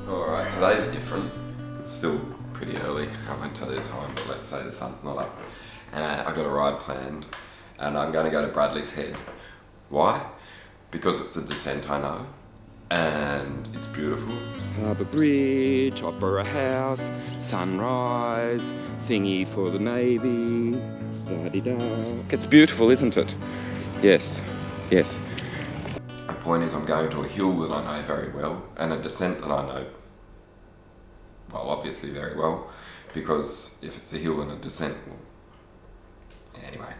Alright, today's different. It's still pretty early, I won't tell you the time, but let's say the sun's not up. I've got a ride planned and I'm going to go to Bradley's Head. Why? Because it's a descent, I know, and it's beautiful. Harbour Bridge, Opera House, sunrise, thingy for the Navy, la-di-da. It's beautiful, isn't it? Yes, yes. The point is I'm going to a hill that I know very well and a descent that I know, well, obviously very well, because if it's a hill and a descent, well, anyway.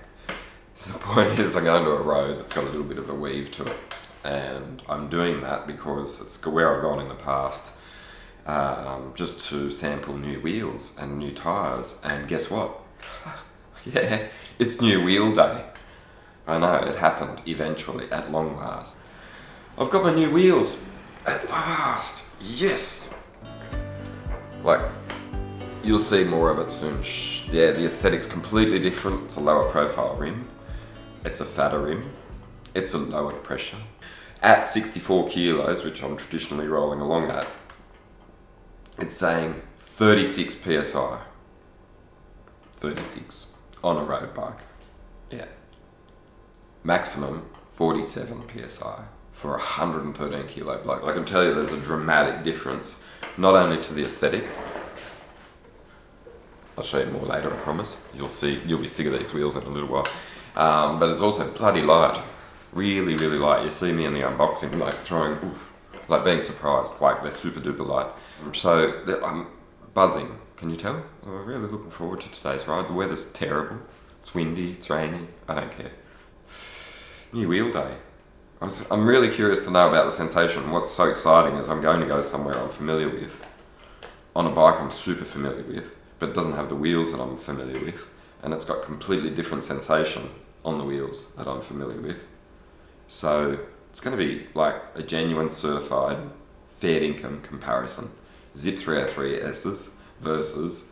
The point is I'm going to a road that's got a little bit of a weave to it, and I'm doing that because it's where I've gone in the past, just to sample new wheels and new tyres, and guess what? Yeah, it's new wheel day. I know, it happened eventually, at long last. I've got my new wheels, at last, yes! Like, you'll see more of it soon. Yeah, the aesthetic's completely different. It's a lower profile rim. It's a fatter rim. It's a lower pressure. At 64 kilos, which I'm traditionally rolling along at, it's saying 36 PSI. 36 on a road bike. Yeah. Maximum 47 PSI for a 113 kilo bloke. I can tell you there's a dramatic difference, not only to the aesthetic. I'll show you more later, I promise. You'll see, you'll be sick of these wheels in a little while. But it's also bloody light. Really, really light. You see me in the unboxing, like throwing, oof, like being surprised, like they're super duper light. So I'm buzzing, can you tell? I'm really looking forward to today's ride. The weather's terrible. It's windy, it's rainy, I don't care. New wheel day. I'm really curious to know about the sensation. What's so exciting is I'm going to go somewhere I'm familiar with, on a bike I'm super familiar with, but it doesn't have the wheels that I'm familiar with, and it's got completely different sensation on the wheels that I'm familiar with. So it's going to be like a genuine certified fair income comparison. Zipp 303S's versus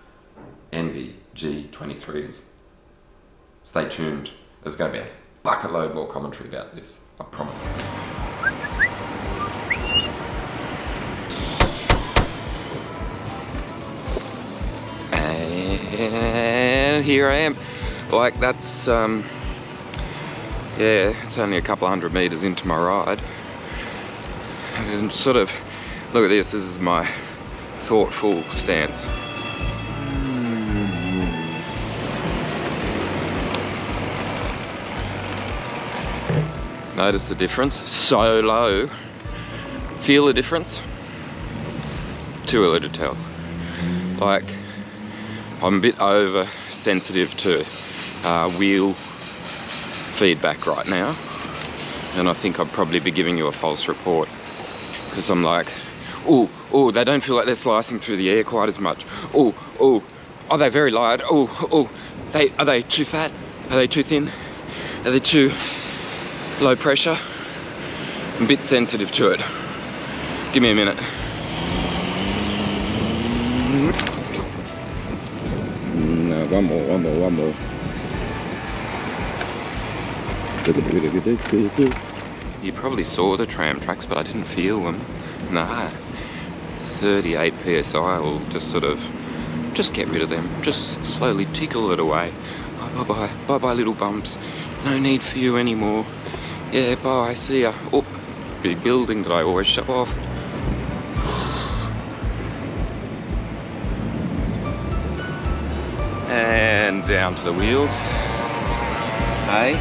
ENVE G23's. Stay tuned. There's going to be a bucket load more commentary about this, I promise. And here I am. Like, that's yeah, it's only a couple 100 meters into my ride, and sort of look at this. This is my thoughtful stance. Notice the difference. So low. Feel the difference? Too early to tell. Like, I'm a bit oversensitive to wheel feedback right now, and I think I'd probably be giving you a false report, because I'm like, oh, they don't feel like they're slicing through the air quite as much. Oh, are they very light? Oh, are they too fat? Are they too thin? Are they too low pressure? I'm a bit sensitive to it. Give me a minute. No, one more. You probably saw the tram tracks, but I didn't feel them. Nah, 38 PSI will just sort of, just get rid of them. Just slowly tickle it away. Bye-bye little bumps. No need for you anymore. Yeah, bye, see ya. Oh, big building that I always shove off. And down to the wheels. Hey.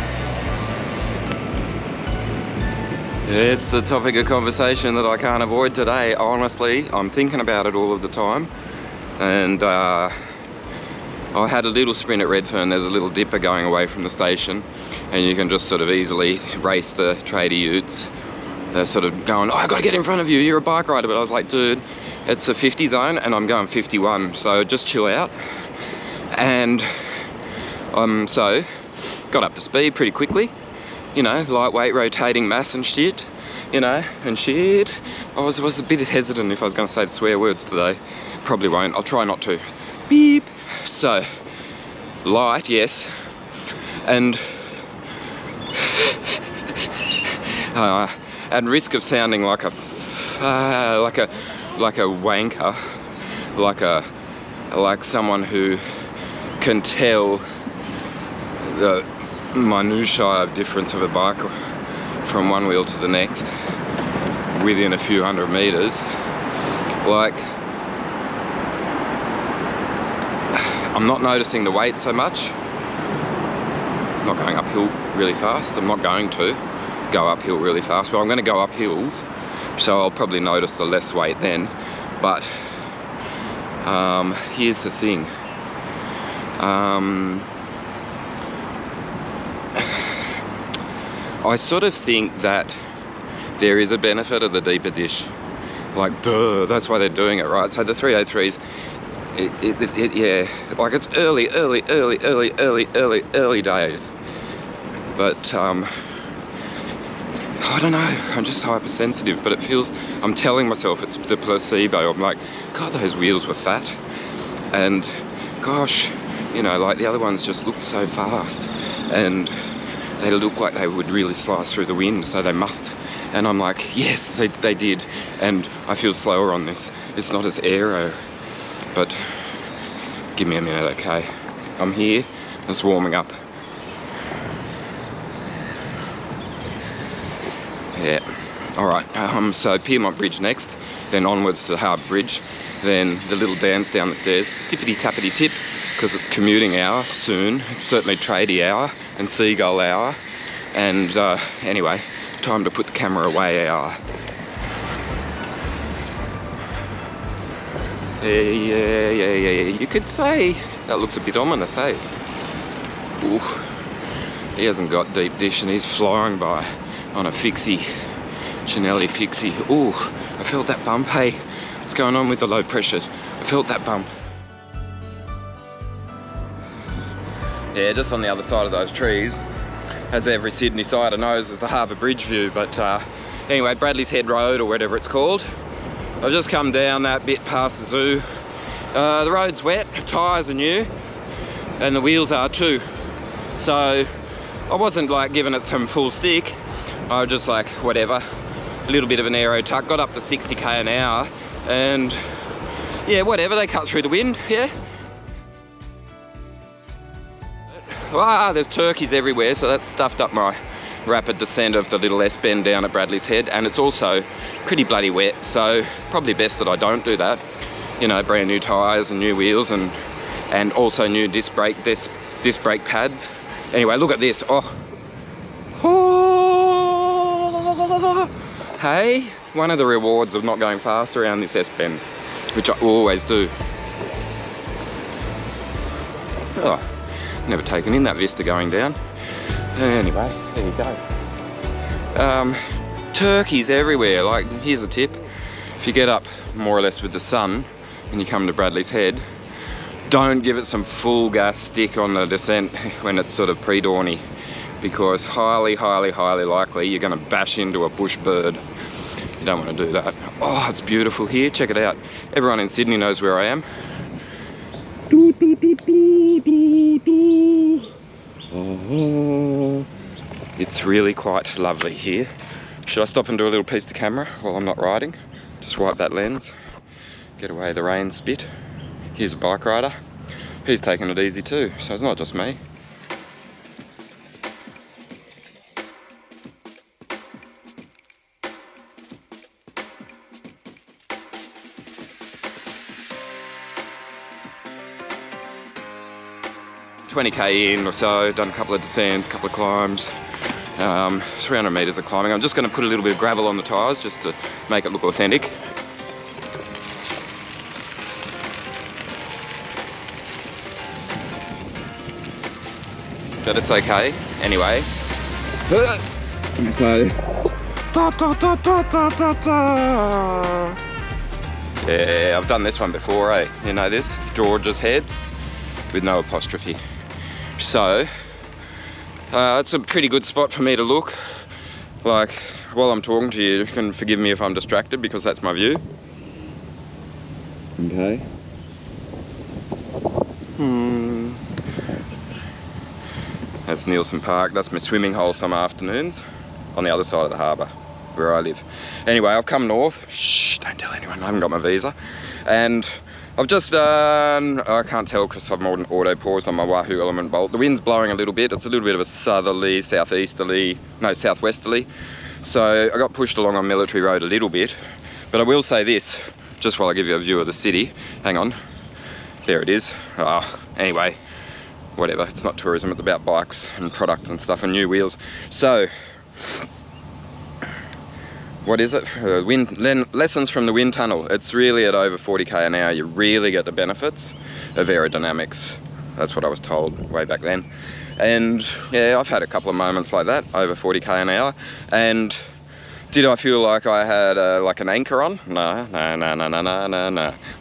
It's the topic of conversation that I can't avoid today. Honestly, I'm thinking about it all of the time. And I had a little sprint at Redfern. There's a little dipper going away from the station, and you can just sort of easily race the trader utes. They're sort of going, oh, I gotta get in front of you, you're a bike rider. But I was like, dude, it's a 50 zone and I'm going 51, so just chill out. And so got up to speed pretty quickly, you know, lightweight rotating mass and shit, you know, and shit. I was a bit hesitant if I was going to say the swear words today. Probably won't. I'll try not to. Beep. So light, yes, and At risk of sounding like a wanker, like someone who can tell the minutiae of difference of a bike from one wheel to the next within a few hundred meters. Like, I'm not noticing the weight so much. I'm not going uphill really fast. I'm not going to go uphill really fast, but I'm going to go up hills, so I'll probably notice the less weight then. But here's the thing. I sort of think that there is a benefit of the deeper dish. Like, duh, that's why they're doing it, right? So the 303s, yeah, like it's early days. But I don't know, I'm just hypersensitive, but it feels, I'm telling myself it's the placebo. I'm like, God, those wheels were fat. And gosh, you know, like the other ones just looked so fast. And they look like they would really slice through the wind, so they must. And I'm like, yes, they did. And I feel slower on this. It's not as aero, but give me a minute, okay? I'm here, just warming up. Yeah, all right, so Piermont Bridge next, then onwards to the Harbour Bridge, then the little dance down the stairs, tippity-tappity tip, because it's commuting hour soon. It's certainly tradie hour and seagull hour. And anyway, time to put the camera away hour. Yeah, you could say that looks a bit ominous, eh? Ooh, he hasn't got deep dish and he's flying by on a fixie, Chinelli fixie. Ooh, I felt that bump, hey. What's going on with the low pressures? I felt that bump. Yeah, just on the other side of those trees, as every Sydney sider knows, is the Harbour Bridge view. But anyway, Bradley's Head Road, or whatever it's called. I've just come down that bit past the zoo. The road's wet, tyres are new, and the wheels are too. So I wasn't like giving it some full stick. I was just like, whatever, a little bit of an aero tuck, got up to 60k an hour, and yeah, whatever, they cut through the wind, yeah. Ah, there's turkeys everywhere, so that's stuffed up my rapid descent of the little S-bend down at Bradley's Head, and it's also pretty bloody wet, so probably best that I don't do that. You know, brand new tyres and new wheels, and also new disc brake pads. Anyway, look at this. Oh. Hey, one of the rewards of not going fast around this S-bend, which I always do. Oh, never taken in that vista going down. Anyway, there you go. Turkeys everywhere. Like, here's a tip. If you get up more or less with the sun and you come to Bradley's Head, don't give it some full gas stick on the descent when it's sort of pre-dawny, because highly likely you're going to bash into a bush bird. You don't want to do that. Oh, it's beautiful here. Check it out. Everyone in Sydney knows where I am. Oh, it's really quite lovely here. Should I stop and do a little piece to camera while I'm not riding? Just wipe that lens, get away the rain spit. Here's a bike rider. He's taking it easy too, so it's not just me. $20k in or so, done a couple of descents, couple of climbs, 300 metres of climbing. I'm just going to put a little bit of gravel on the tyres just to make it look authentic. But it's okay, anyway. So, yeah, I've done this one before, eh? You know this? George's Head, with no apostrophe. So, it's a pretty good spot for me to look. Like, while I'm talking to you, you can forgive me if I'm distracted because that's my view. Okay. That's Nielsen Park. That's my swimming hole some afternoons. on the other side of the harbour where I live. Anyway, I've come north. Shh, don't tell anyone, I haven't got my visa. And I've just done, I can't tell because I've more than auto paused on my Wahoo element bolt. The wind's blowing a little bit. It's a little bit of a southerly, southwesterly. So I got pushed along on Military Road a little bit. But I will say this, just while I give you a view of the city. Hang on, there it is. Anyway, whatever, it's not tourism, it's about bikes and products and stuff and new wheels. So, what is it? Lessons from the wind tunnel. It's really at over 40k an hour, you really get the benefits of aerodynamics. That's what I was told way back then. And yeah, I've had a couple of moments like that, over 40k an hour. And did I feel like I had like an anchor on? No.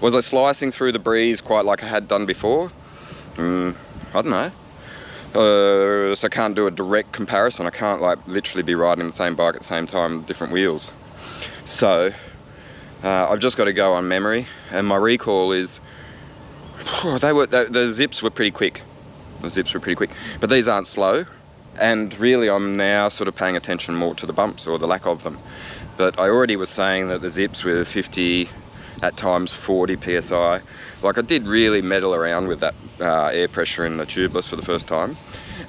Was I slicing through the breeze quite like I had done before? I don't know. So I can't do a direct comparison. I can't like literally be riding the same bike at the same time, different wheels. So I've just got to go on memory, and my recall is the Zipps were pretty quick. But these aren't slow, and really I'm now sort of paying attention more to the bumps or the lack of them. But I already was saying that the Zipps were 50, at times 40 psi. Like I did really meddle around with that air pressure in the tubeless for the first time,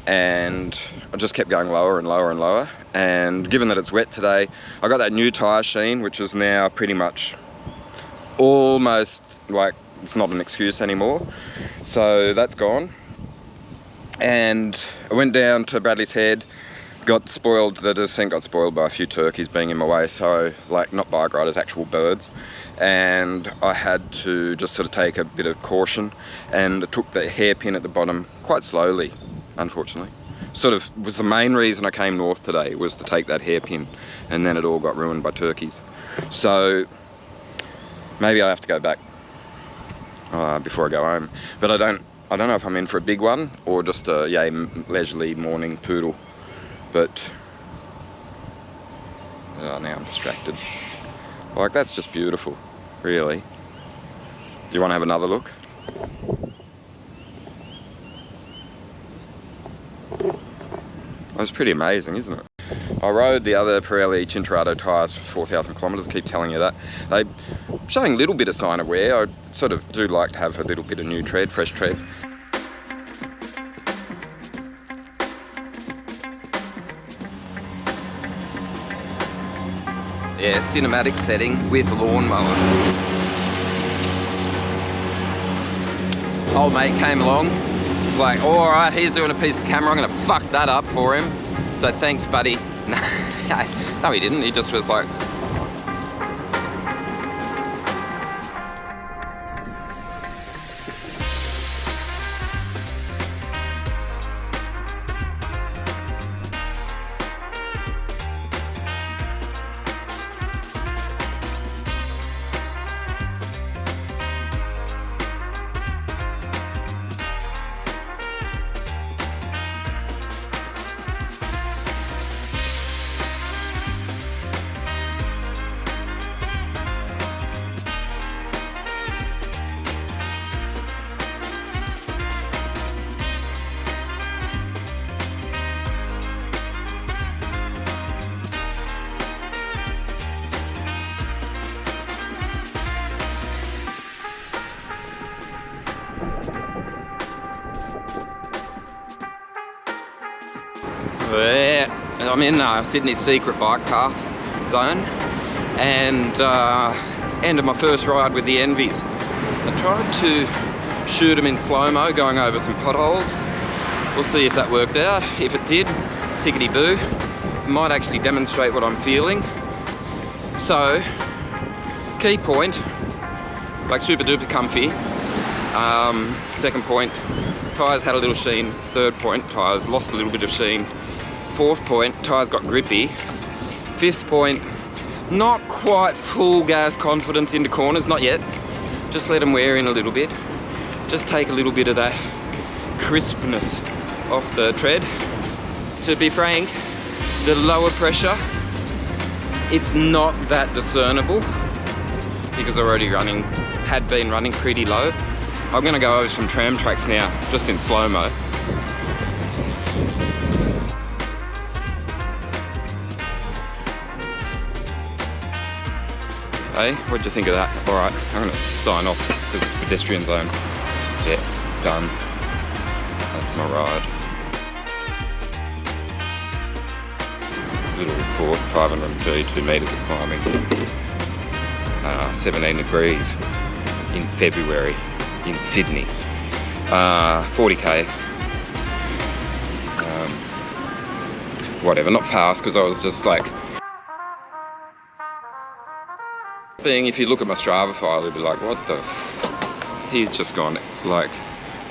and I just kept going lower and lower and lower. And given that it's wet today, I got that new tyre sheen, which is now pretty much almost like it's not an excuse anymore. So that's gone. And I went down to Bradley's Head, got spoiled, the descent got spoiled by a few turkeys being in my way, so like not bike riders, actual birds. And I had to just sort of take a bit of caution, and took the hairpin at the bottom quite slowly, unfortunately. Sort of was the main reason I came north today, was to take that hairpin, and then it all got ruined by turkeys. So maybe I have to go back before I go home. But I don't know if I'm in for a big one or just a leisurely morning poodle. But now I'm distracted. Like, that's just beautiful, really. You want to have another look? It's pretty amazing, isn't it? I rode the other Pirelli Cinturato tyres for 4,000 kilometres, keep telling you that. They're showing a little bit of sign of wear. I sort of do like to have a little bit of new tread, fresh tread. Yeah, cinematic setting with lawnmower. Old mate came along, was like, all right, he's doing a piece of camera, I'm gonna fuck that up for him. So thanks, buddy. No, he didn't, he just was like, I'm in Sydney's secret bike path zone, and end of my first ride with the ENVEs. I tried to shoot them in slow-mo, going over some potholes. We'll see if that worked out. If it did, tickety-boo. It might actually demonstrate what I'm feeling. So, key point, like super duper comfy. Second point, tyres had a little sheen. Third point, tyres lost a little bit of sheen. Fourth point, tyres got grippy. Fifth point, not quite full gas confidence into corners, not yet. Just let them wear in a little bit. Just take a little bit of that crispness off the tread. To be frank, the lower pressure, it's not that discernible because I'm had been running pretty low. I'm gonna go over some tram tracks now, just in slow-mo. Hey, what'd you think of that? Alright, I'm gonna sign off because it's pedestrian zone. Yeah, done. That's my ride. Little report, 532 metres of climbing. 17 degrees in February in Sydney. 40k. Whatever, not fast because I was just like, if you look at my Strava file, you'll be like, what the he's just gone like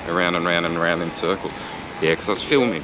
around and round and round in circles. Yeah, because I was filming.